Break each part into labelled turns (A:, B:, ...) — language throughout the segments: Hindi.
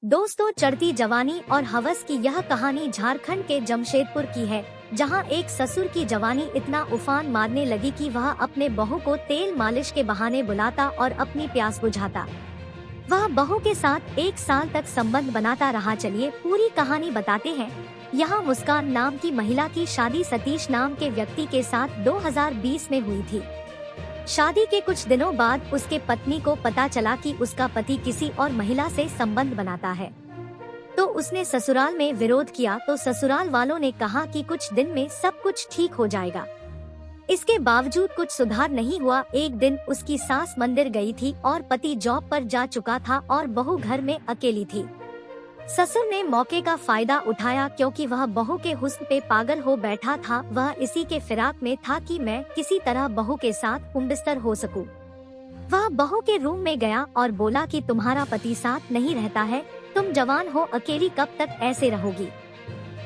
A: दोस्तों, चढ़ती जवानी और हवस की यह कहानी झारखंड के जमशेदपुर की है, जहां एक ससुर की जवानी इतना उफान मारने लगी कि वह अपने बहू को तेल मालिश के बहाने बुलाता और अपनी प्यास बुझाता। वह बहू के साथ 1 साल तक संबंध बनाता रहा। चलिए पूरी कहानी बताते हैं। यहाँ मुस्कान नाम की महिला की शादी सतीश नाम के व्यक्ति के साथ 2020 में हुई थी। शादी के कुछ दिनों बाद उसके पत्नी को पता चला कि उसका पति किसी और महिला से संबंध बनाता है, तो उसने ससुराल में विरोध किया। तो ससुराल वालों ने कहा कि कुछ दिन में सब कुछ ठीक हो जाएगा। इसके बावजूद कुछ सुधार नहीं हुआ। एक दिन उसकी सास मंदिर गई थी और पति जॉब पर जा चुका था और बहू घर में अकेली थी। ससुर ने मौके का फायदा उठाया, क्योंकि वह बहू के हुस्न पे पागल हो बैठा था। वह इसी के फिराक में था कि मैं किसी तरह बहू के साथ कुंबिस्तर हो सकूं। वह बहू के रूम में गया और बोला कि तुम्हारा पति साथ नहीं रहता है, तुम जवान हो, अकेली कब तक ऐसे रहोगी।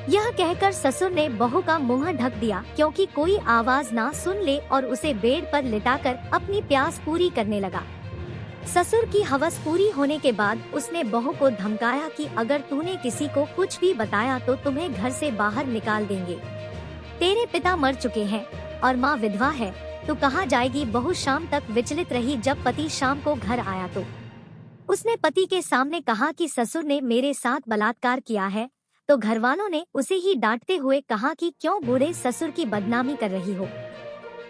A: यह कहकर ससुर ने बहू का मुंह ढक दिया, क्योंकि कोई आवाज ना सुन ले, और उसे बेड पर लिटाकर अपनी प्यास पूरी करने लगा। ससुर की हवस पूरी होने के बाद उसने बहू को धमकाया कि अगर तूने किसी को कुछ भी बताया तो तुम्हें घर से बाहर निकाल देंगे। तेरे पिता मर चुके हैं और माँ विधवा है, तो कहाँ जाएगी। बहू शाम तक विचलित रही। जब पति शाम को घर आया तो उसने पति के सामने कहा कि ससुर ने मेरे साथ बलात्कार किया है। तो घरवालों ने उसे ही डांटते हुए कहा कि क्यों बूढ़े ससुर की बदनामी कर रही हो।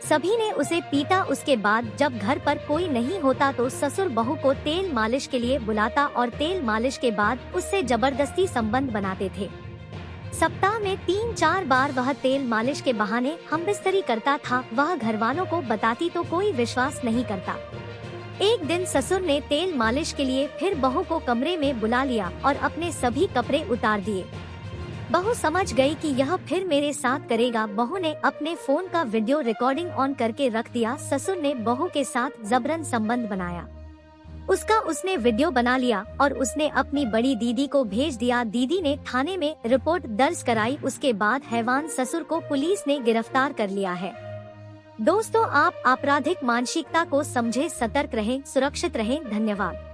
A: सभी ने उसे पीटा। उसके बाद जब घर पर कोई नहीं होता तो ससुर बहू को तेल मालिश के लिए बुलाता और तेल मालिश के बाद उससे जबरदस्ती संबंध बनाते थे। सप्ताह में 3-4 बार वह तेल मालिश के बहाने हमबिस्तरी करता था। वह घरवालों को बताती तो कोई विश्वास नहीं करता। एक दिन ससुर ने तेल मालिश के लिए फिर बहू को कमरे में बुला लिया और अपने सभी कपड़े उतार दिए। बहू समझ गई कि यह फिर मेरे साथ करेगा। बहू ने अपने फोन का वीडियो रिकॉर्डिंग ऑन करके रख दिया। ससुर ने बहू के साथ जबरन संबंध बनाया। उसने वीडियो बना लिया और उसने अपनी बड़ी दीदी को भेज दिया। दीदी ने थाने में रिपोर्ट दर्ज कराई। उसके बाद हैवान ससुर को पुलिस ने गिरफ्तार कर लिया है। दोस्तों, आप आपराधिक मानसिकता को समझे, सतर्क रहें, सुरक्षित रहें। धन्यवाद।